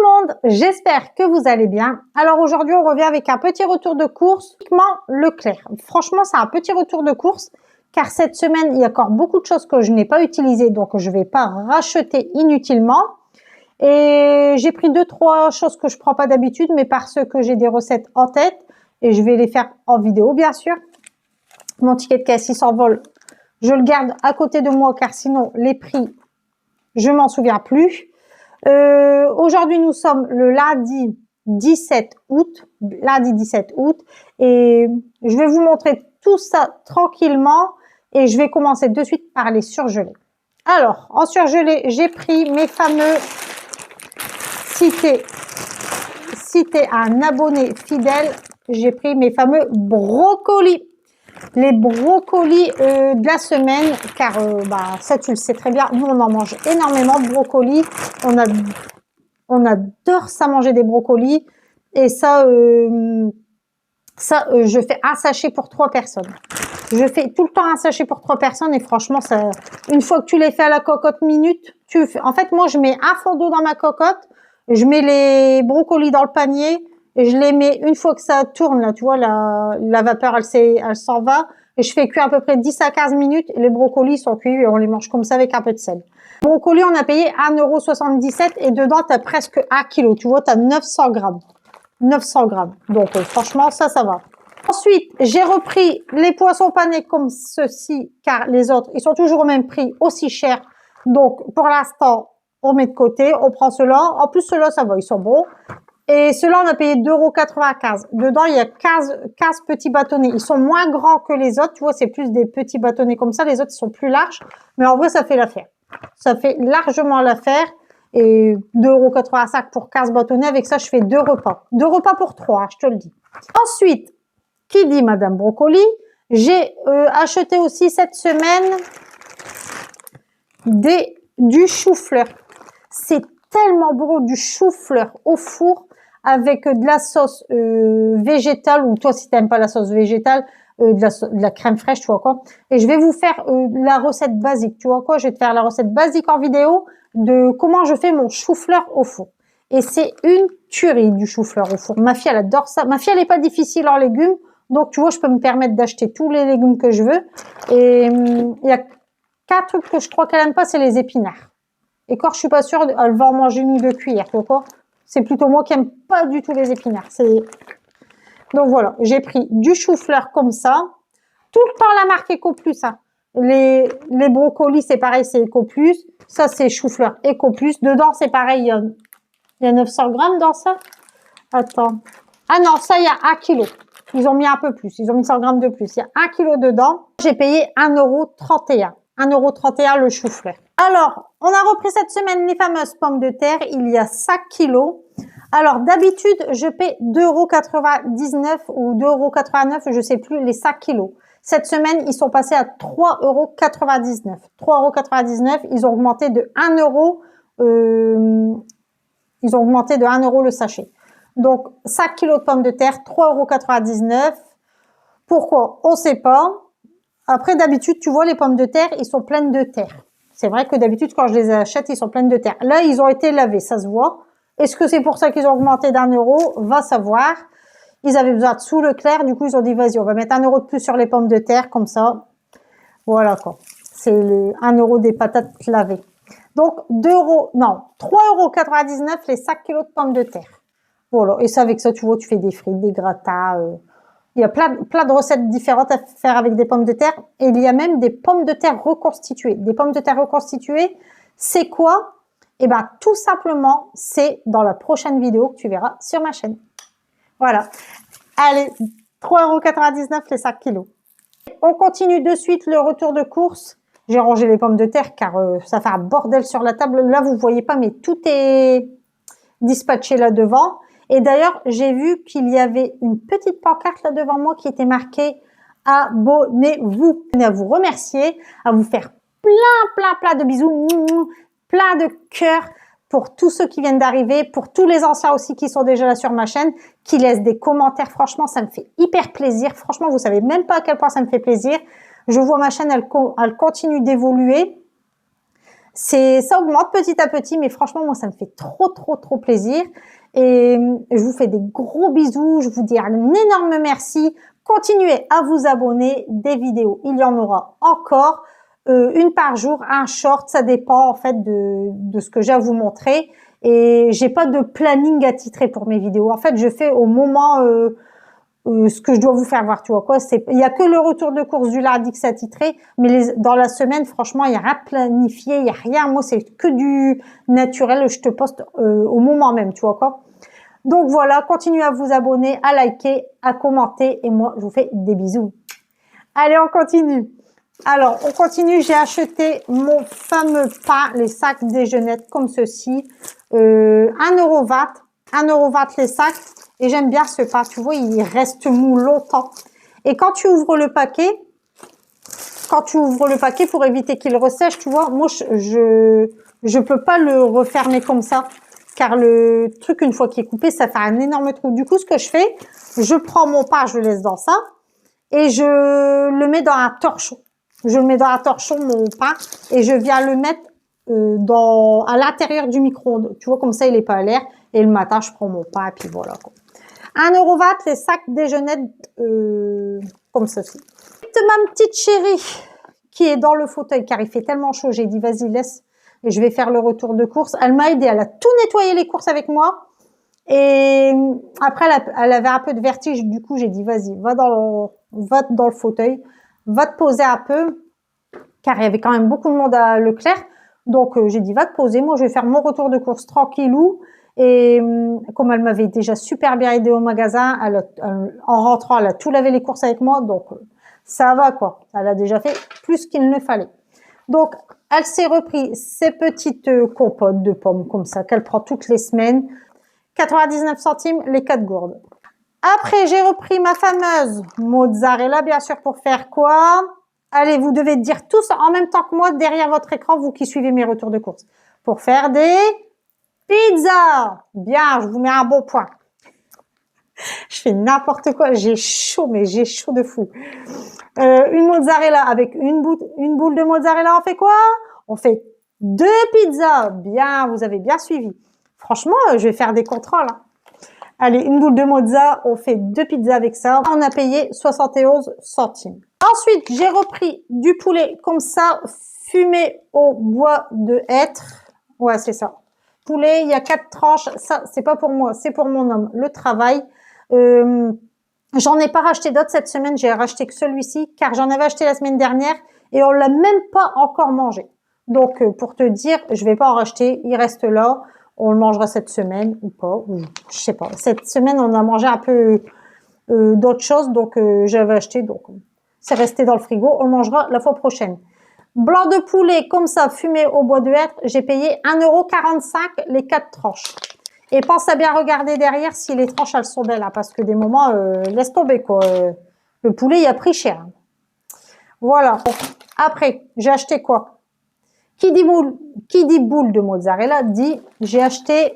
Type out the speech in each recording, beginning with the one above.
monde, j'espère que vous allez bien. Alors aujourd'hui, on revient avec un petit retour de course, uniquement Leclerc. Franchement, c'est un petit retour de course, car cette semaine, il y a encore beaucoup de choses que je n'ai pas utilisées, donc je ne vais pas racheter inutilement. Et j'ai pris 2-3 choses que je prends pas d'habitude, mais parce que j'ai des recettes en tête, et je vais les faire en vidéo, bien sûr. Mon ticket de caisse, il s'envole. Je le garde à côté de moi, car sinon, les prix, je m'en souviens plus. Aujourd'hui, nous sommes le lundi 17 août, et je vais vous montrer tout ça tranquillement et je vais commencer de suite par les surgelés. Alors, en surgelé, j'ai pris mes fameux cité un abonné fidèle, j'ai pris mes fameux brocolis. Les brocolis de la semaine, car ça tu le sais très bien, nous on en mange énormément de brocolis, on adore ça manger des brocolis, et ça, je fais un sachet pour 3 personnes. Je fais tout le temps un sachet pour 3 personnes et franchement, ça, une fois que tu les fais à la cocotte minute, en fait moi je mets un fond d'eau dans ma cocotte, je mets les brocolis dans le panier, et je les mets une fois que ça tourne, là, tu vois, la vapeur, elle s'en va. Et je fais cuire à peu près 10 à 15 minutes. Et les brocolis sont cuits et on les mange comme ça avec un peu de sel. Les brocolis, on a payé 1,77 € et dedans, tu as presque 1 kg. Tu vois, tu as 900 grammes. 900 grammes. Donc, franchement, ça va. Ensuite, j'ai repris les poissons panés comme ceci, car les autres, ils sont toujours au même prix, aussi cher. Donc, pour l'instant, on met de côté, on prend ceux-là. En plus, ceux-là, ça va, ils sont bons. Et ceux-là, on a payé 2,95 €. Dedans, il y a 15 petits bâtonnets. Ils sont moins grands que les autres. Tu vois, c'est plus des petits bâtonnets comme ça. Les autres, ils sont plus larges. Mais en vrai, ça fait l'affaire. Ça fait largement l'affaire. Et 2,85 € pour 15 bâtonnets. Avec ça, je fais 2 repas. 2 repas pour 3, je te le dis. Ensuite, qui dit Madame Brocoli, j'ai acheté aussi cette semaine du chou-fleur. C'est tellement bon, du chou-fleur au four avec de la sauce végétale, ou toi si t'aimes pas la sauce végétale, de la crème fraîche, tu vois quoi. Et je vais vous faire la recette basique, tu vois quoi. Je vais te faire la recette basique en vidéo de comment je fais mon chou-fleur au four. Et c'est une tuerie du chou-fleur au four. Ma fille, elle adore ça. Ma fille, elle est pas difficile en légumes, donc tu vois, je peux me permettre d'acheter tous les légumes que je veux. Et il y a 4 trucs que je crois qu'elle aime pas, c'est les épinards. Et quand je suis pas sûre, elle va en manger 1 ou 2 cuillères, tu vois quoi. C'est plutôt moi qui aime pas du tout les épinards. Donc voilà, j'ai pris du chou-fleur comme ça. Tout le temps la marque EcoPlus. Hein. Les brocolis, c'est pareil, c'est EcoPlus. Ça, c'est chou-fleur EcoPlus. Dedans, c'est pareil, il y a 900 grammes dans ça. Attends. Ah non, ça, il y a 1 kg. Ils ont mis un peu plus. Ils ont mis 100 grammes de plus. Il y a 1 kg dedans. J'ai payé 1,31 €. 1,31 € le chou-fleur. Alors, on a repris cette semaine les fameuses pommes de terre. Il y a 5 kilos. Alors, d'habitude, je paie 2,99 € ou 2,89 €, je sais plus, les 5 kilos. Cette semaine, ils sont passés à 3,99 €. 3,99 €, ils ont augmenté de 1 €. Ils ont augmenté de 1 € le sachet. Donc, 5 kilos de pommes de terre, 3,99 €. Pourquoi? On sait pas. Après, d'habitude, tu vois, les pommes de terre, ils sont pleines de terre. C'est vrai que d'habitude, quand je les achète, ils sont pleines de terre. Là, ils ont été lavés, ça se voit. Est-ce que c'est pour ça qu'ils ont augmenté d'1 €? Va savoir. Ils avaient besoin de sous Leclerc, du coup, ils ont dit, vas-y, on va mettre 1 € de plus sur les pommes de terre, comme ça. Voilà, quoi. C'est le 1 € des patates lavées. Donc, 3,99 € les 5 kilos de pommes de terre. Voilà. Et ça, avec ça, tu vois, tu fais des frites, des gratins, il y a plein de recettes différentes à faire avec des pommes de terre. Et il y a même des pommes de terre reconstituées. Des pommes de terre reconstituées, c'est quoi? Eh ben, tout simplement, c'est dans la prochaine vidéo que tu verras sur ma chaîne. Voilà. Allez, 3,99 € les 5 kilos. On continue de suite le retour de course. J'ai rangé les pommes de terre car ça fait un bordel sur la table. Là, vous voyez pas, mais tout est dispatché là devant. Et d'ailleurs, j'ai vu qu'il y avait une petite pancarte là devant moi qui était marquée « Abonnez-vous ». Je tenais à vous remercier, à vous faire plein de bisous, plein de cœurs pour tous ceux qui viennent d'arriver, pour tous les anciens aussi qui sont déjà là sur ma chaîne, qui laissent des commentaires. Franchement, ça me fait hyper plaisir. Franchement, vous savez même pas à quel point ça me fait plaisir. Je vois ma chaîne, elle continue d'évoluer. Ça augmente petit à petit, mais franchement, moi, ça me fait trop plaisir. Et je vous fais des gros bisous. Je vous dis un énorme merci. Continuez à vous abonner. Des vidéos, il y en aura encore. Une par jour, un short, ça dépend en fait de ce que j'ai à vous montrer. Et j'ai pas de planning attitré pour mes vidéos. En fait, je fais au moment ce que je dois vous faire voir, tu vois quoi. Il y a que le retour de course du lundi que c'est attitré, mais dans la semaine, franchement, il y a rien planifié, il y a rien. Moi, c'est que du naturel. Je te poste au moment même, tu vois quoi. Donc voilà, continuez à vous abonner, à liker, à commenter, et moi, je vous fais des bisous. Allez, on continue. Alors, on continue. J'ai acheté mon fameux pain, les sacs déjeunettes comme ceci. 1,20 €. 1,20 € les sacs. Et j'aime bien ce pain. Tu vois, il reste mou longtemps. Et quand tu ouvres le paquet, pour éviter qu'il ressèche, tu vois, moi, je peux pas le refermer comme ça. Car le truc, une fois qu'il est coupé, ça fait un énorme trou. Du coup, ce que je fais, je prends mon pain, je le laisse dans ça. Et je le mets dans un torchon. Je le mets dans un torchon, mon pain, et je viens le mettre à l'intérieur du micro-ondes. Tu vois, comme ça, il est pas à l'air. Et le matin, je prends mon pain, et puis voilà, quoi. 1,20 € les sacs déjeunettes comme ceci. Ma petite chérie qui est dans le fauteuil, car il fait tellement chaud, j'ai dit, vas-y, laisse. Et je vais faire le retour de course. Elle m'a aidé, elle a tout nettoyé les courses avec moi. Et après, elle avait un peu de vertige. Du coup, j'ai dit, vas-y, va dans le fauteuil, va te poser un peu, car il y avait quand même beaucoup de monde à Leclerc. Donc, j'ai dit, va te poser. Moi, je vais faire mon retour de course tranquillou. Et comme elle m'avait déjà super bien aidé au magasin, en rentrant, elle a tout lavé les courses avec moi. Donc, ça va, quoi. Elle a déjà fait plus qu'il ne fallait. Donc, elle s'est repris ces petites compotes de pommes comme ça, qu'elle prend toutes les semaines. 99 centimes les 4 gourdes. Après, j'ai repris ma fameuse mozzarella, bien sûr, pour faire quoi? Allez, vous devez dire tous en même temps que moi, derrière votre écran, vous qui suivez mes retours de course. Pour faire des pizzas. Bien, je vous mets un bon point. Je fais n'importe quoi. J'ai chaud, mais j'ai chaud de fou. Une mozzarella avec une boule de mozzarella, on fait quoi? On fait 2 pizzas. Bien, vous avez bien suivi. Franchement, je vais faire des contrôles. Hein. Allez, une boule de mozza, on fait 2 pizzas avec ça. On a payé 71 centimes. Ensuite, j'ai repris du poulet comme ça, fumé au bois de hêtre. Ouais, c'est ça. Poulet, il y a 4 tranches. Ça, c'est pas pour moi, c'est pour mon homme. Le travail. J'en ai pas racheté d'autres cette semaine. J'ai racheté que celui-ci, car j'en avais acheté la semaine dernière et on l'a même pas encore mangé. Donc, pour te dire, je vais pas en racheter. Il reste là. On le mangera cette semaine ou pas, je sais pas. Cette semaine, on a mangé un peu d'autres choses, donc j'avais acheté, donc c'est resté dans le frigo. On le mangera la fois prochaine. Blanc de poulet comme ça, fumé au bois de hêtre, j'ai payé 1,45 € les 4 tranches. Et pense à bien regarder derrière si les tranches, elles sont belles, hein, parce que des moments, laisse tomber, quoi. Le poulet, il a pris cher. Voilà. Après, j'ai acheté quoi? Qui dit boule de mozzarella dit j'ai acheté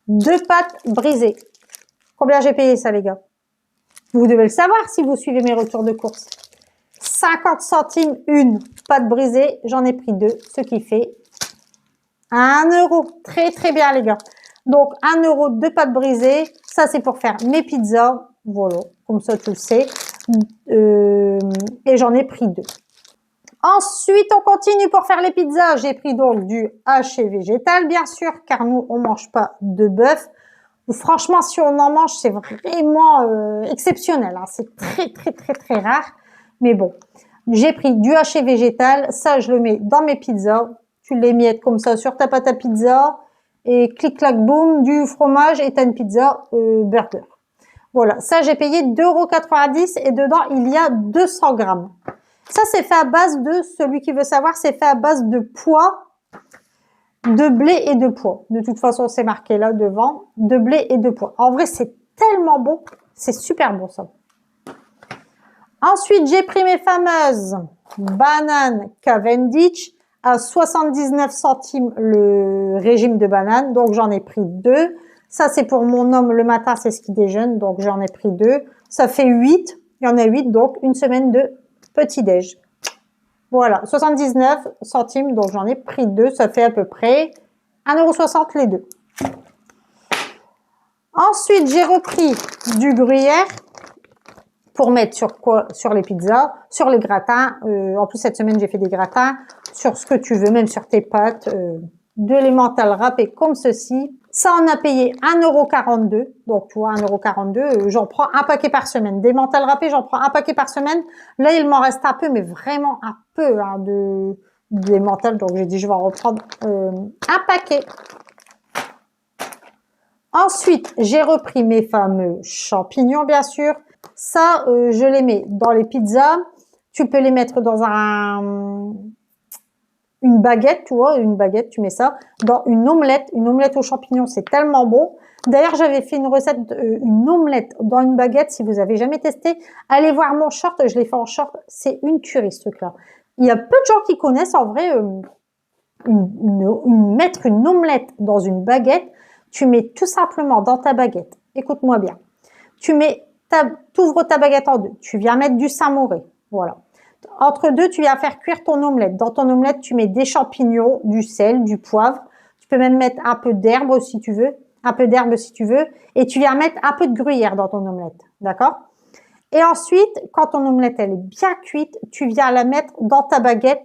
2 pâtes brisées. Combien j'ai payé ça, les gars? Vous devez le savoir si vous suivez mes retours de course. 50 centimes une pâte brisée. J'en ai pris 2, ce qui fait 1 €. Très, très bien, les gars. Donc, 1 € 2 pâtes brisées. Ça, c'est pour faire mes pizzas. Voilà, comme ça, tu le sais. Et j'en ai pris 2. Ensuite, on continue pour faire les pizzas. J'ai pris donc du haché végétal, bien sûr, car nous, on mange pas de bœuf. Franchement, si on en mange, c'est vraiment exceptionnel. Hein. C'est très, très, très, très rare. Mais bon, j'ai pris du haché végétal. Ça, je le mets dans mes pizzas. Tu les miettes comme ça sur ta pâte à pizza. Et clic-clac, boum, du fromage et t'as une pizza burger. Voilà, ça, j'ai payé 2,90 € et dedans, il y a 200 grammes. Ça, c'est fait à base de, celui qui veut savoir, c'est fait à base de pois, de blé et de pois. De toute façon, c'est marqué là devant, de blé et de pois. En vrai, c'est tellement bon. C'est super bon, ça. Ensuite, j'ai pris mes fameuses bananes Cavendish à 79 centimes le régime de bananes. Donc, j'en ai pris 2. Ça, c'est pour mon homme le matin, c'est ce qu'il déjeune. Donc, j'en ai pris 2. Ça fait 8. Il y en a 8, donc une semaine de petit-déj. Voilà, 79 centimes, donc j'en ai pris 2, ça fait à peu près 1,60 € les deux. Ensuite, j'ai repris du gruyère pour mettre sur quoi? Sur les pizzas, sur les gratins. En plus, cette semaine, j'ai fait des gratins sur ce que tu veux, même sur tes pâtes. De l'emmental râpé comme ceci. Ça, on a payé 1,42 €. Donc, tu vois, 1,42 €. J'en prends un paquet par semaine. Des mentales râpés, j'en prends un paquet par semaine. Là, il m'en reste un peu, mais vraiment un peu hein, des mentales. Donc, j'ai dit, je vais en reprendre un paquet. Ensuite, j'ai repris mes fameux champignons, bien sûr. Ça, je les mets dans les pizzas. Tu peux les mettre dans une baguette, tu vois, une baguette, tu mets ça dans une omelette aux champignons, c'est tellement bon. D'ailleurs, j'avais fait une recette, une omelette dans une baguette, si vous avez jamais testé, allez voir mon short, je l'ai fait en short, c'est une tuerie ce truc-là. Il y a peu de gens qui connaissent en vrai mettre une omelette dans une baguette, tu mets tout simplement dans ta baguette, écoute-moi bien, t'ouvres ta baguette en deux, tu viens mettre du samouré, voilà. Entre deux, tu viens faire cuire ton omelette. Dans ton omelette, tu mets des champignons, du sel, du poivre. Tu peux même mettre un peu d'herbe si tu veux. Un peu d'herbe si tu veux. Et tu viens mettre un peu de gruyère dans ton omelette. D'accord? Et ensuite, quand ton omelette elle est bien cuite, tu viens la mettre dans ta baguette.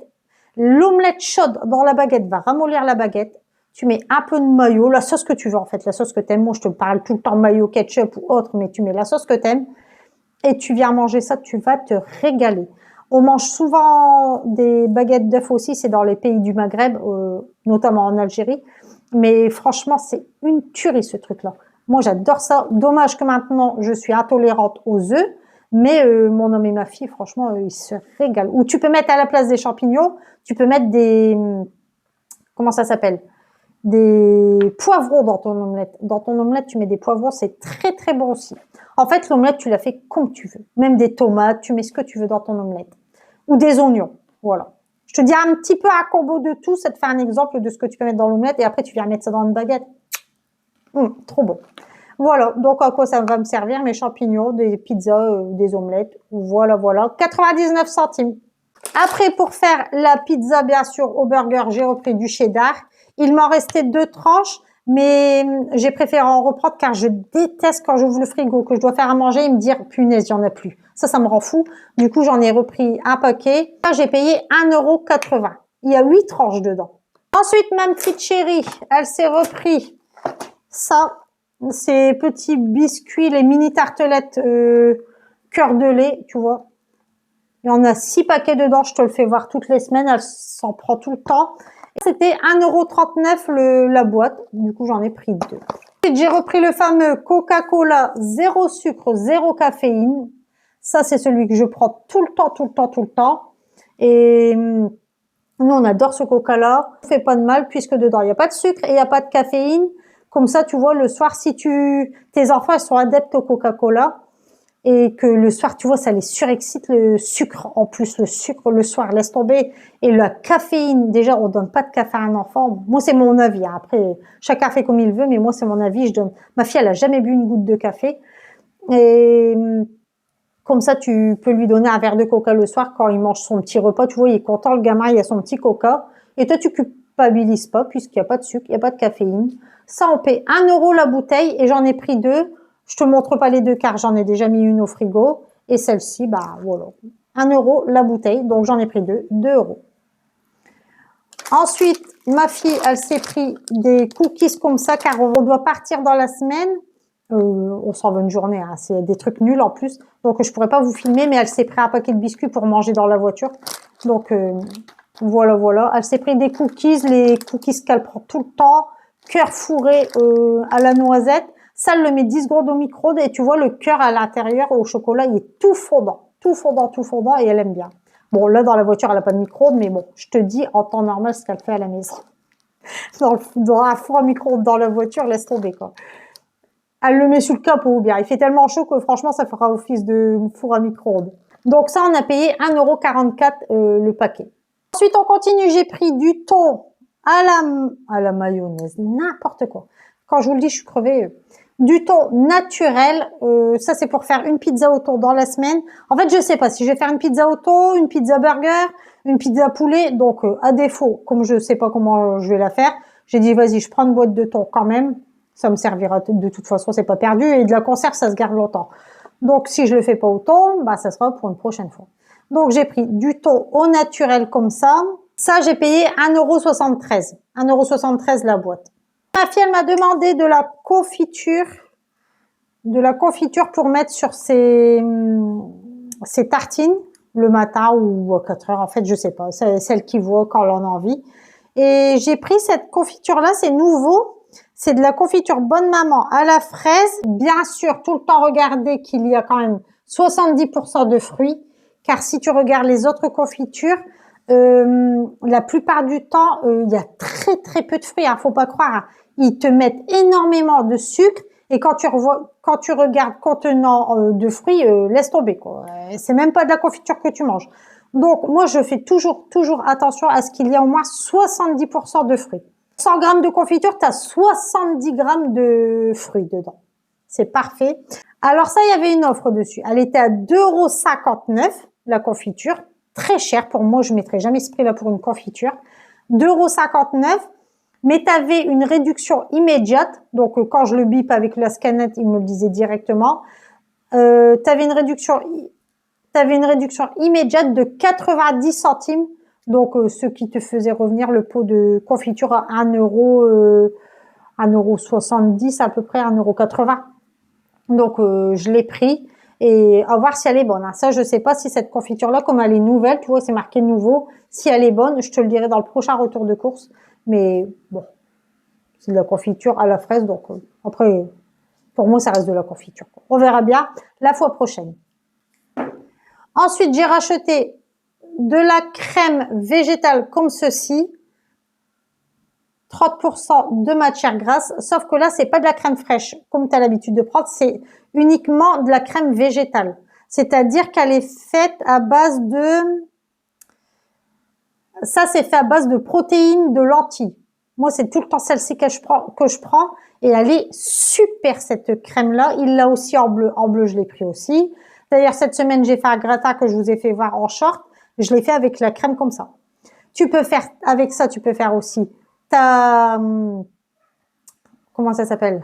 L'omelette chaude dans la baguette va ramollir la baguette. Tu mets un peu de mayo, la sauce que tu veux en fait, la sauce que tu aimes. Moi, je te parle tout le temps mayo, ketchup ou autre, mais tu mets la sauce que tu aimes. Et tu viens manger ça, tu vas te régaler. On mange souvent des baguettes d'œufs aussi, c'est dans les pays du Maghreb, notamment en Algérie. Mais franchement, c'est une tuerie ce truc-là. Moi, j'adore ça. Dommage que maintenant, je suis intolérante aux œufs. Mais mon homme et ma fille, franchement, ils se régalent. Ou tu peux mettre à la place des champignons, tu peux mettre des... Comment ça s'appelle? Des poivrons dans ton omelette. Dans ton omelette, tu mets des poivrons, c'est très très bon aussi. En fait, l'omelette, tu la fais comme tu veux. Même des tomates, tu mets ce que tu veux dans ton omelette. Ou des oignons, voilà. Je te dis un petit peu un combo de tout, ça te fait un exemple de ce que tu peux mettre dans l'omelette et après tu viens mettre ça dans une baguette. Trop bon. Voilà, donc à quoi ça va me servir? Mes champignons, des pizzas, des omelettes. Voilà, voilà. 99 centimes. Après, pour faire la pizza, bien sûr, au burger, j'ai repris du cheddar. Il m'en restait 2 tranches, mais j'ai préféré en reprendre car je déteste quand j'ouvre le frigo, que je dois faire à manger et me dire, punaise, il n'y en a plus. Ça me rend fou. Du coup, j'en ai repris un paquet. Là, j'ai payé 1,80 €. Il y a 8 tranches dedans. Ensuite, ma petite chérie, elle s'est repris ça, ces petits biscuits, les mini tartelettes cœur de lait, tu vois. Il y en a 6 paquets dedans, je te le fais voir toutes les semaines, elle s'en prend tout le temps. C'était 1,39 € la boîte, du coup j'en ai pris 2. Ensuite, j'ai repris le fameux Coca-Cola 0 sucre, 0 caféine. Ça, c'est celui que je prends tout le temps. Et nous, on adore ce Coca-là. Ça fait pas de mal puisque dedans, il n'y a pas de sucre et il n'y a pas de caféine. Comme ça, tu vois, le soir, si tes enfants ils sont adeptes au Coca-Cola, et que le soir, tu vois, ça les surexcite, le sucre. En plus, le sucre, le soir, laisse tomber. Et la caféine, déjà, on donne pas de café à un enfant. Moi, c'est mon avis. Hein. Après, chacun fait comme il veut, mais moi, c'est mon avis. Ma fille, elle a jamais bu une goutte de café. Et comme ça, tu peux lui donner un verre de coca le soir quand il mange son petit repas. Tu vois, il est content, le gamin, il a son petit coca. Et toi, tu culpabilises pas puisqu'il n'y a pas de sucre, il n'y a pas de caféine. Ça, on paie 1 € la bouteille et j'en ai pris 2. Je te montre pas les 2 car j'en ai déjà mis une au frigo. Et celle-ci, bah voilà. 1 € la bouteille, donc j'en ai pris 2, 2 €. Ensuite, ma fille, elle s'est pris des cookies comme ça car on doit partir dans la semaine. On s'en va une journée, hein. C'est des trucs nuls en plus. Donc je pourrais pas vous filmer, mais elle s'est pris un paquet de biscuits pour manger dans la voiture. Donc voilà, voilà. Elle s'est pris des cookies, les cookies qu'elle prend tout le temps. Cœur fourré à la noisette. Ça, elle le met 10 secondes au micro-ondes et tu vois le cœur à l'intérieur au chocolat, il est tout fondant et elle aime bien. Bon, là, dans la voiture, elle n'a pas de micro-ondes, mais bon, je te dis en temps normal ce qu'elle fait à la maison. Dans un four à micro-ondes dans la voiture, laisse tomber, quoi. Elle le met sous le capot, bien. Il fait tellement chaud que franchement, ça fera office de four à micro-ondes. Donc ça, on a payé 1,44 € le paquet. Ensuite, on continue. J'ai pris du thon à la mayonnaise, n'importe quoi. Quand je vous le dis, je suis crevée. du thon naturel. Ça, c'est pour faire une pizza au thon dans la semaine. En fait, je sais pas si je vais faire une pizza au thon, une pizza burger, une pizza poulet. Donc, à défaut, comme je sais pas comment je vais la faire, j'ai dit, vas-y, je prends une boîte de thon quand même. Ça me servira de toute façon, c'est pas perdu. Et de la conserve, ça se garde longtemps. Donc, si je le fais pas au thon, bah, ça sera pour une prochaine fois. Donc, j'ai pris du thon au naturel comme ça. Ça, j'ai payé 1,73 €. 1,73 € la boîte. Ma fille, elle m'a demandé de la confiture pour mettre sur ses tartines le matin ou à 4 heures. En fait, je sais pas. C'est celle qui voit quand elle en a envie. Et j'ai pris cette confiture-là, c'est nouveau. C'est de la confiture Bonne Maman à la fraise. Bien sûr, tout le temps, regardez qu'il y a quand même 70% de fruits. Car si tu regardes les autres confitures, la plupart du temps, il y a très très peu de fruits. Faut pas croire. Ils te mettent énormément de sucre. Et quand tu regardes contenant de fruits, laisse tomber, quoi. C'est même pas de la confiture que tu manges. Donc, moi, je fais toujours attention à ce qu'il y ait au moins 70% de fruits. 100 grammes de confiture, tu as 70 grammes de fruits dedans. C'est parfait. Alors ça, il y avait une offre dessus. Elle était à 2,59 €, la confiture. Très cher pour moi, je ne mettrais jamais ce prix-là pour une confiture. 2,59 €. Mais tu avais une réduction immédiate. Donc, quand je le bip avec la scanette, il me le disait directement. Tu avais une réduction immédiate de 90 centimes. Donc, ce qui te faisait revenir le pot de confiture à 1,70 € à peu près, 1,80 €. Donc, je l'ai pris et à voir si elle est bonne. Ça, je sais pas si cette confiture-là, comme elle est nouvelle, tu vois, c'est marqué nouveau. Si elle est bonne, je te le dirai dans le prochain retour de course. Mais bon, c'est de la confiture à la fraise. Donc, après, pour moi, ça reste de la confiture. On verra bien la fois prochaine. Ensuite, j'ai racheté de la crème végétale comme ceci. 30% de matière grasse, sauf que là, c'est pas de la crème fraîche, comme tu as l'habitude de prendre, c'est uniquement de la crème végétale. C'est-à-dire qu'elle est faite à base de... Ça, c'est fait à base de protéines de lentilles. Moi, c'est tout le temps celle-ci que je prends, et elle est super, cette crème-là. Il l'a aussi en bleu. En bleu, je l'ai pris aussi. D'ailleurs, cette semaine, j'ai fait un gratin que je vous ai fait voir en short. Je l'ai fait avec la crème comme ça. Tu peux faire, avec ça, tu peux faire aussi ta, comment ça s'appelle?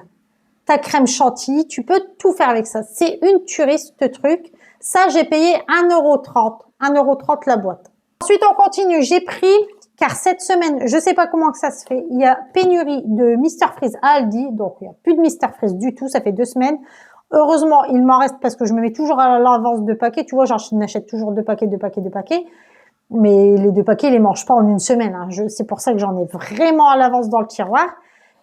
Ta crème chantilly. Tu peux tout faire avec ça. C'est une tuerie, ce truc. Ça, j'ai payé 1,30 €. 1,30 € la boîte. Ensuite, on continue. J'ai pris, car cette semaine, je sais pas comment que ça se fait, il y a pénurie de Mr Freeze à Aldi. Donc, il n'y a plus de Mr Freeze du tout. Ça fait 2 semaines. Heureusement, il m'en reste parce que je me mets toujours à l'avance de paquets. Tu vois, j'en achète toujours 2 paquets. Mais les 2 paquets, ils les mange pas en une semaine. C'est pour ça que j'en ai vraiment à l'avance dans le tiroir.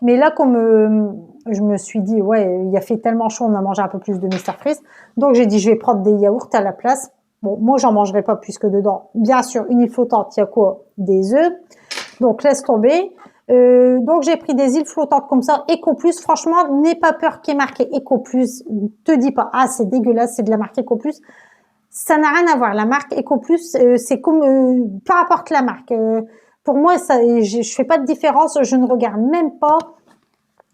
Mais là, comme je me suis dit, ouais, il a fait tellement chaud, on a mangé un peu plus de Mr Freeze. Donc, j'ai dit, je vais prendre des yaourts à la place. Bon, moi, j'en mangerai pas puisque dedans, bien sûr, une île flottante, il y a quoi? Des œufs. Donc, laisse tomber. Donc, j'ai pris des îles flottantes comme ça, Eco Plus. Franchement, n'aie pas peur qu'il y ait marqué Eco Plus. Te dis pas, ah, c'est dégueulasse, c'est de la marque Eco Plus. Ça n'a rien à voir. La marque Eco Plus, c'est comme, peu importe la marque. Pour moi, ça, je fais pas de différence. Je ne regarde même pas.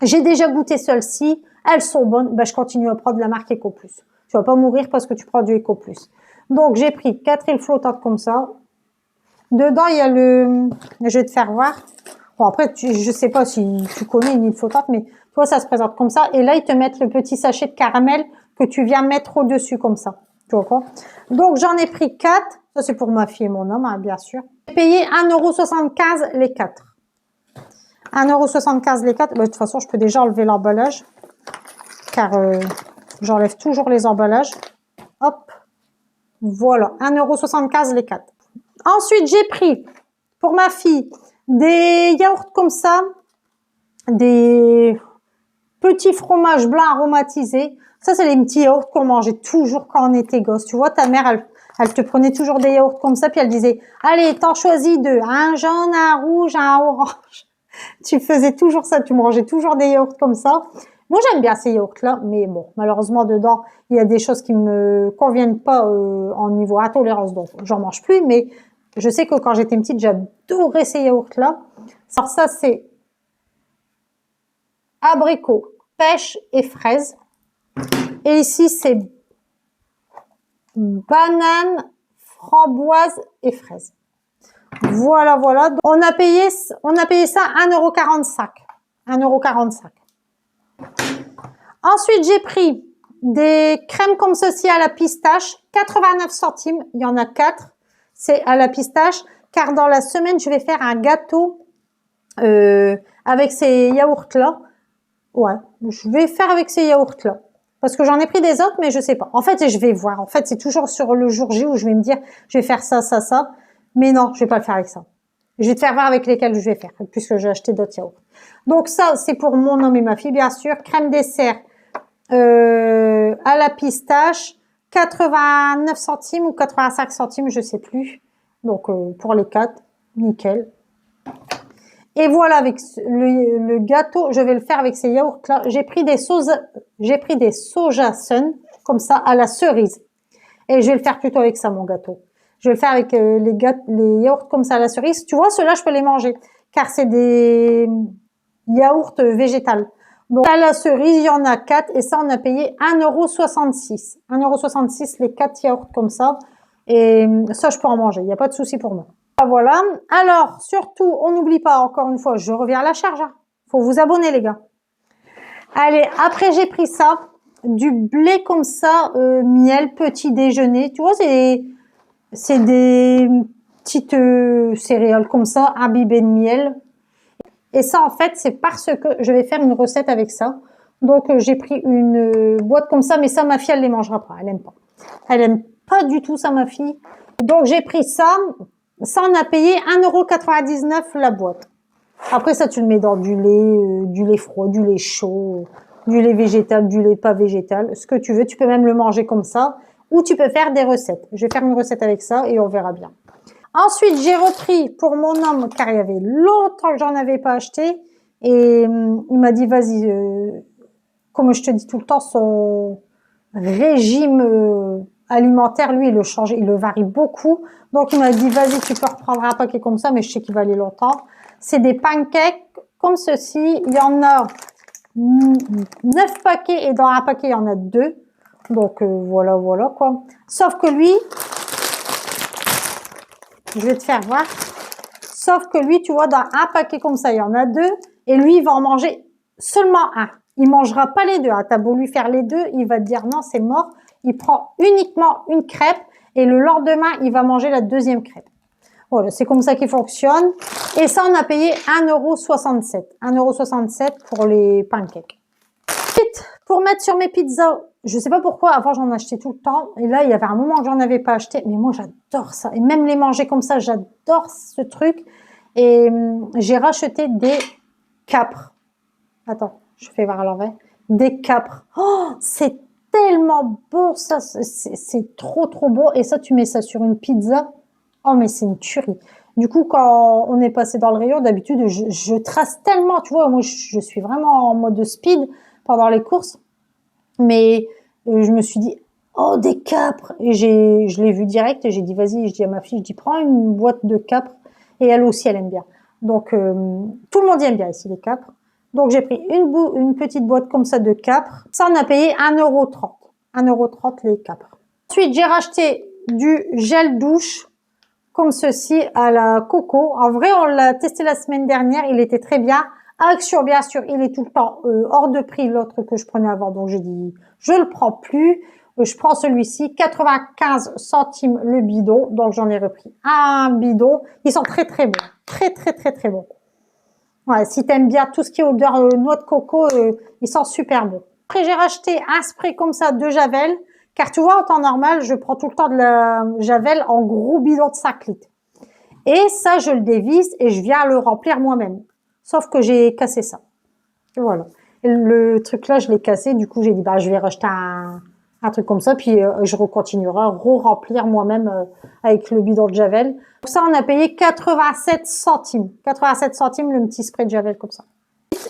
J'ai déjà goûté celles-ci. Elles sont bonnes. Ben, je continue à prendre la marque Eco Plus. Tu vas pas mourir parce que tu prends du Eco Plus. Donc, j'ai pris 4 îles flottantes comme ça. Dedans, il y a le... Je vais te faire voir. Bon, après, je sais pas si tu connais une île flottante, mais toi, ça se présente comme ça. Et là, ils te mettent le petit sachet de caramel que tu viens mettre au-dessus comme ça. Tu vois quoi? Donc, j'en ai pris 4. Ça, c'est pour ma fille et mon homme, hein, bien sûr. J'ai payé 1,75 € les 4. 1,75 € les 4. Bah, de toute façon, je peux déjà enlever l'emballage. Car j'enlève toujours les emballages. Hop. Voilà. 1,75 € les 4. Ensuite, j'ai pris, pour ma fille, des yaourts comme ça. Des petits fromages blancs aromatisés. Ça, c'est les petits yaourts qu'on mangeait toujours quand on était gosse. Tu vois, ta mère, elle te prenait toujours des yaourts comme ça, puis elle disait, allez, t'en choisis 2, un jaune, un rouge, un orange. Tu faisais toujours ça, tu mangeais toujours des yaourts comme ça. Moi, j'aime bien ces yaourts-là, mais bon, malheureusement, dedans, il y a des choses qui me conviennent pas en niveau intolérance, donc j'en mange plus, mais je sais que quand j'étais petite, j'adorais ces yaourts-là. Alors ça, c'est abricot, pêche et fraise. Et ici, c'est banane, framboise et fraise. Voilà, voilà. On a payé ça 1,45 €. 1,45 €. Ensuite, j'ai pris des crèmes comme ceci à la pistache, 89 centimes. Il y en a 4. C'est à la pistache, car dans la semaine, je vais faire un gâteau avec ces yaourts-là. Ouais, je vais faire avec ces yaourts-là. Parce que j'en ai pris des autres, mais je sais pas. En fait, je vais voir. En fait, c'est toujours sur le jour J où je vais me dire, je vais faire ça, ça, ça. Mais non, je vais pas le faire avec ça. Je vais te faire voir avec lesquels je vais faire, puisque j'ai acheté d'autres yaourts. Donc ça, c'est pour mon homme et ma fille, bien sûr. Crème dessert à la pistache, 89 centimes ou 85 centimes, je sais plus. Donc, pour les 4, nickel. Et voilà, avec le gâteau, je vais le faire avec ces yaourts-là. J'ai pris des soja sun, comme ça, à la cerise. Et je vais le faire plutôt avec ça, mon gâteau. Je vais le faire avec les yaourts comme ça à la cerise. Tu vois, ceux-là, je peux les manger, car c'est des yaourts végétales. Donc, à la cerise, il y en a 4, et ça, on a payé 1,66 €. 1,66 € les 4 yaourts comme ça. Et ça, je peux en manger. Il n'y a pas de souci pour moi. Voilà. Alors, surtout, on n'oublie pas, encore une fois, je reviens à la charge. Faut vous abonner, les gars. Allez, après, j'ai pris ça. Du blé comme ça, miel, petit déjeuner. Tu vois, c'est des petites céréales comme ça, imbibées de miel. Et ça, en fait, c'est parce que je vais faire une recette avec ça. Donc, j'ai pris une boîte comme ça, mais ça, ma fille, elle les mangera pas. Elle aime pas. Elle aime pas du tout ça, ma fille. Donc, j'ai pris ça. Ça, on a payé 1,99 € la boîte. Après, ça, tu le mets dans du lait froid, du lait chaud, du lait végétal, du lait pas végétal, ce que tu veux. Tu peux même le manger comme ça, ou tu peux faire des recettes. Je vais faire une recette avec ça et on verra bien. Ensuite, j'ai repris pour mon homme, car il y avait longtemps que j'en avais pas acheté, et il m'a dit, vas-y, comme je te dis tout le temps, son régime alimentaire, lui, il le change, il le varie beaucoup. Donc, il m'a dit, vas-y, tu peux reprendre un paquet comme ça, mais je sais qu'il va aller longtemps. C'est des pancakes comme ceci. Il y en a 9 paquets et dans un paquet, il y en a 2. Donc, voilà, voilà, quoi. Sauf que lui, je vais te faire voir. Sauf que lui, tu vois, dans un paquet comme ça, il y en a 2. Et lui, il va en manger seulement un. Il mangera pas les deux. Ah, t'as beau lui faire les deux, il va te dire non, c'est mort. Il prend uniquement une crêpe et le lendemain, il va manger la deuxième crêpe. Voilà, c'est comme ça qu'il fonctionne. Et ça, on a payé 1,67 €. 1,67 € pour les pancakes. Ensuite, pour mettre sur mes pizzas, je sais pas pourquoi, avant j'en achetais tout le temps. Et là, il y avait un moment que j'en avais pas acheté. Mais moi, j'adore ça. Et même les manger comme ça, j'adore ce truc. Et j'ai racheté des capres. Attends, je fais voir à l'envers. Des capres. Oh, c'est tellement beau, ça. C'est trop, trop beau. Et ça, tu mets ça sur une pizza. Oh, mais c'est une tuerie. Du coup, quand on est passé dans le rayon, d'habitude, je trace tellement, tu vois, moi, je suis vraiment en mode speed pendant les courses. Mais je me suis dit, oh, des capres. Et je l'ai vu direct et j'ai dit, vas-y, je dis à ma fille, je dis, prends une boîte de capres. Et elle aussi, elle aime bien. Donc, tout le monde aime bien ici, les capres. Donc, j'ai pris une petite boîte comme ça de capres. Ça, on a payé 1,30 €. 1,30 € les capres. Ensuite, j'ai racheté du gel douche comme ceci à la coco. En vrai, on l'a testé la semaine dernière. Il était très bien. Action, bien sûr, il est tout le temps hors de prix, l'autre que je prenais avant. Donc, j'ai dit, je le prends plus. Je prends celui-ci, 95 centimes le bidon. Donc, j'en ai repris un bidon. Ils sont très, très bons. Très, très, très, très bons. Ouais, si t'aimes bien tout ce qui est odeur noix de coco, ils sont super bons. Après, j'ai racheté un spray comme ça de Javel. Car tu vois, en temps normal, je prends tout le temps de la Javel en gros bidon de 5 litres. Et ça, je le dévisse et je viens le remplir moi-même. Sauf que j'ai cassé ça. Et voilà. Et le truc là, je l'ai cassé. Du coup, j'ai dit, bah, je vais racheter un truc comme ça. Puis, je continuerai à re-remplir moi-même avec le bidon de Javel. Donc ça, on a payé 87 centimes. 87 centimes le petit spray de Javel comme ça.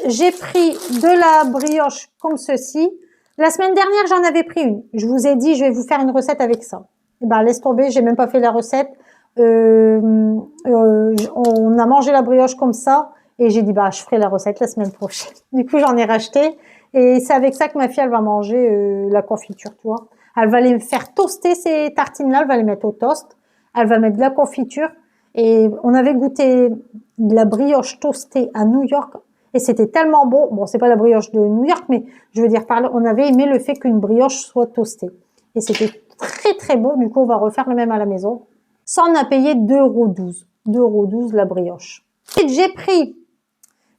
J'ai pris de la brioche comme ceci. La semaine dernière, j'en avais pris une. Je vous ai dit, je vais vous faire une recette avec ça. Et ben, laisse tomber, j'ai même pas fait la recette. On a mangé la brioche comme ça. Et j'ai dit, bah, je ferai la recette la semaine prochaine. Du coup, j'en ai racheté. Et c'est avec ça que ma fille, elle va manger la confiture, tu vois. Elle va les faire toaster, ces tartines-là, elle va les mettre au toast. Elle va mettre de la confiture. Et on avait goûté de la brioche toastée à New York. Et c'était tellement bon. Bon, c'est pas la brioche de New York, mais je veux dire, on avait aimé le fait qu'une brioche soit toastée. Et c'était très, très bon. Du coup, on va refaire le même à la maison. Ça, on a payé 2,12 €. 2,12 € la brioche. Et j'ai pris,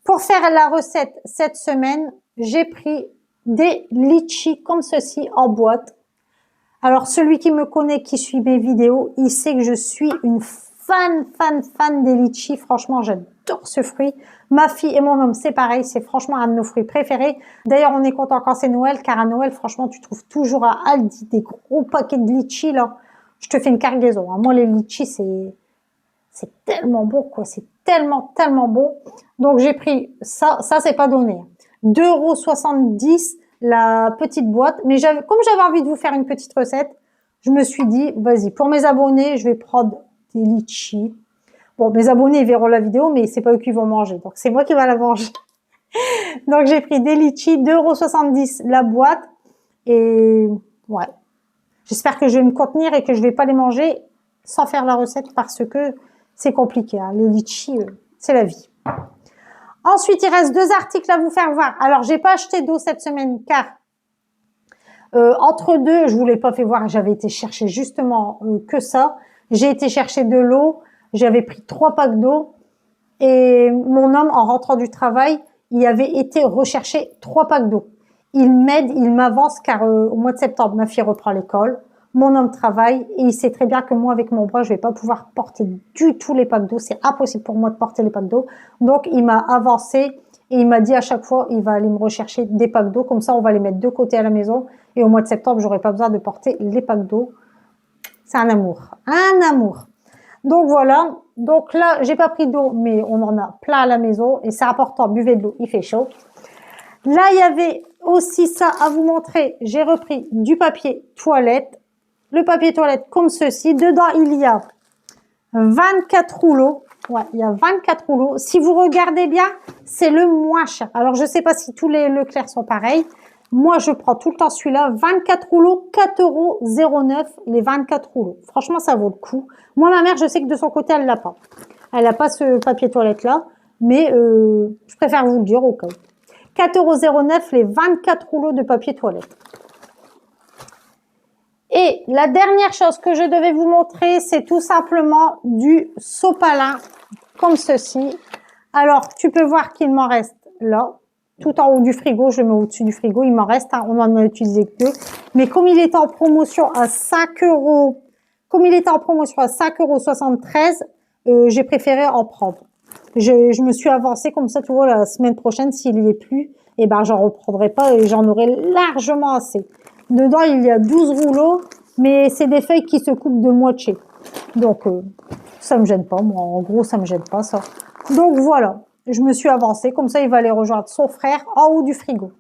pour faire la recette cette semaine, j'ai pris des litchis comme ceci en boîte. Alors, celui qui me connaît, qui suit mes vidéos, il sait que je suis une fan des litchis. Franchement, j'adore ce fruit. Ma fille et mon homme, c'est pareil. C'est franchement un de nos fruits préférés. D'ailleurs, on est content quand c'est Noël, car à Noël, franchement, tu trouves toujours à Aldi des gros paquets de litchis, là. Je te fais une cargaison, hein. Moi, les litchis, c'est tellement bon, quoi. C'est tellement bon. Donc, j'ai pris ça. Ça, c'est pas donné. 2,70 € la petite boîte. Mais comme j'avais envie de vous faire une petite recette, je me suis dit, vas-y, pour mes abonnés, je vais prendre des litchis. Bon, mes abonnés, ils verront la vidéo, mais c'est pas eux qui vont manger. Donc, c'est moi qui vais la manger. Donc, j'ai pris des litchis, 2,70 € la boîte. Et, ouais. J'espère que je vais me contenir et que je vais pas les manger sans faire la recette parce que c'est compliqué, hein. Les litchis, c'est la vie. Ensuite, il reste 2 articles à vous faire voir. Alors, j'ai pas acheté d'eau cette semaine car entre deux, je vous l'ai pas fait voir. J'avais été chercher justement que ça. J'ai été chercher de l'eau. J'avais pris 3 packs d'eau et mon homme, en rentrant du travail, il avait été rechercher 3 packs d'eau. Il m'aide, il m'avance car au mois de septembre, ma fille reprend l'école. Mon homme travaille et il sait très bien que moi, avec mon bras, je vais pas pouvoir porter du tout les packs d'eau. C'est impossible pour moi de porter les packs d'eau. Donc, il m'a avancé et il m'a dit à chaque fois, il va aller me rechercher des packs d'eau. Comme ça, on va les mettre de côté à la maison. Et au mois de septembre, j'aurai pas besoin de porter les packs d'eau. C'est un amour. Un amour. Donc, voilà. Donc là, j'ai pas pris d'eau, mais on en a plein à la maison. Et c'est important, buvez de l'eau, il fait chaud. Là, il y avait aussi ça à vous montrer. J'ai repris du papier toilette. Le papier toilette comme ceci. Dedans, il y a 24 rouleaux. Ouais, il y a 24 rouleaux. Si vous regardez bien, c'est le moins cher. Alors, je sais pas si tous les Leclerc sont pareils. Moi, je prends tout le temps celui-là. 24 rouleaux, 4,09 € les 24 rouleaux. Franchement, ça vaut le coup. Moi, ma mère, je sais que de son côté, elle l'a pas. Elle n'a pas ce papier toilette-là. Mais je préfère vous le dire au cas où. 4,09 € les 24 rouleaux de papier toilette. Et la dernière chose que je devais vous montrer, c'est tout simplement du sopalin, comme ceci. Alors, tu peux voir qu'il m'en reste là, tout en haut du frigo. Je le mets au-dessus du frigo, il m'en reste, hein, on en a utilisé que 2. Mais comme il était en promotion à 5 €, comme il était en promotion à 5,73 €, j'ai préféré en prendre. Je me suis avancée comme ça, tu vois, la semaine prochaine, s'il y est plus, eh ben, j'en reprendrai pas et j'en aurai largement assez. Dedans, il y a 12 rouleaux, mais c'est des feuilles qui se coupent de moitié. Donc, ça me gêne pas, moi. En gros, ça me gêne pas, ça. Donc, voilà. Je me suis avancée. Comme ça, il va aller rejoindre son frère en haut du frigo.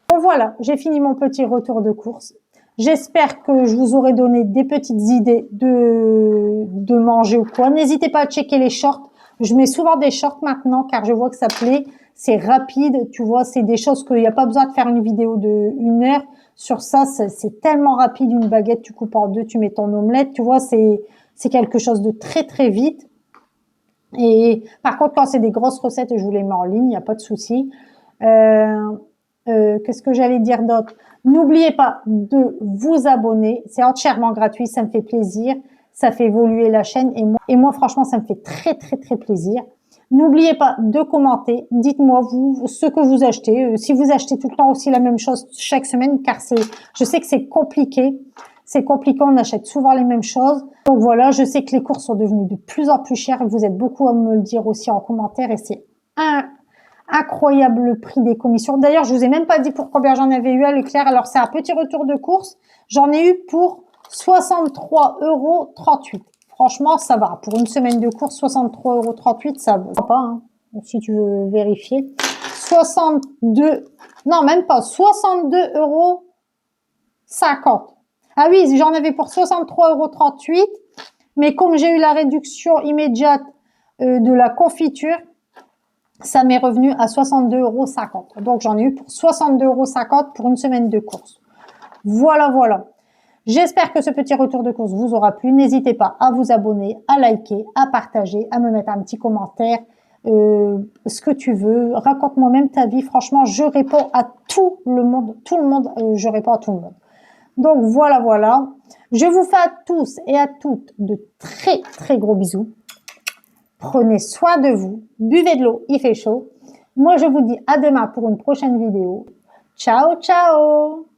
Bon, voilà. J'ai fini mon petit retour de course. J'espère que je vous aurai donné des petites idées de manger ou quoi. N'hésitez pas à checker les shorts. Je mets souvent des shorts maintenant car je vois que ça plaît. C'est rapide, tu vois, c'est des choses qu'il n'y a pas besoin de faire une vidéo de 1 heure. Sur ça, c'est tellement rapide, une baguette, tu coupes en 2, tu mets ton omelette, tu vois, c'est quelque chose de très très vite. Et par contre, quand c'est des grosses recettes, je vous les mets en ligne, il n'y a pas de souci. Qu'est-ce que j'allais dire d'autre? N'oubliez pas de vous abonner, c'est entièrement gratuit, ça me fait plaisir, ça fait évoluer la chaîne et moi franchement, ça me fait très très très plaisir. N'oubliez pas de commenter. Dites-moi vous ce que vous achetez. Si vous achetez tout le temps aussi la même chose chaque semaine, car je sais que c'est compliqué. C'est compliqué, on achète souvent les mêmes choses. Donc voilà, je sais que les courses sont devenues de plus en plus chères. Vous êtes beaucoup à me le dire aussi en commentaire et c'est incroyable le prix des commissions. D'ailleurs, je vous ai même pas dit pour combien j'en avais eu à Leclerc. Alors c'est un petit retour de course. J'en ai eu pour 63,38 €. Franchement, ça va. Pour une semaine de course, 63,38 €, ça va pas, hein, si tu veux vérifier. 62, non, même pas, 62,50 €. Ah oui, j'en avais pour 63,38 €, mais comme j'ai eu la réduction immédiate de la confiture, ça m'est revenu à 62,50 €. Donc, j'en ai eu pour 62,50 € pour une semaine de course. Voilà, voilà. J'espère que ce petit retour de course vous aura plu. N'hésitez pas à vous abonner, à liker, à partager, à me mettre un petit commentaire, ce que tu veux. Raconte-moi même ta vie. Franchement, je réponds à tout le monde. Je réponds à tout le monde. Donc, voilà, voilà. Je vous fais à tous et à toutes de très, très gros bisous. Prenez soin de vous. Buvez de l'eau, il fait chaud. Moi, je vous dis à demain pour une prochaine vidéo. Ciao, ciao!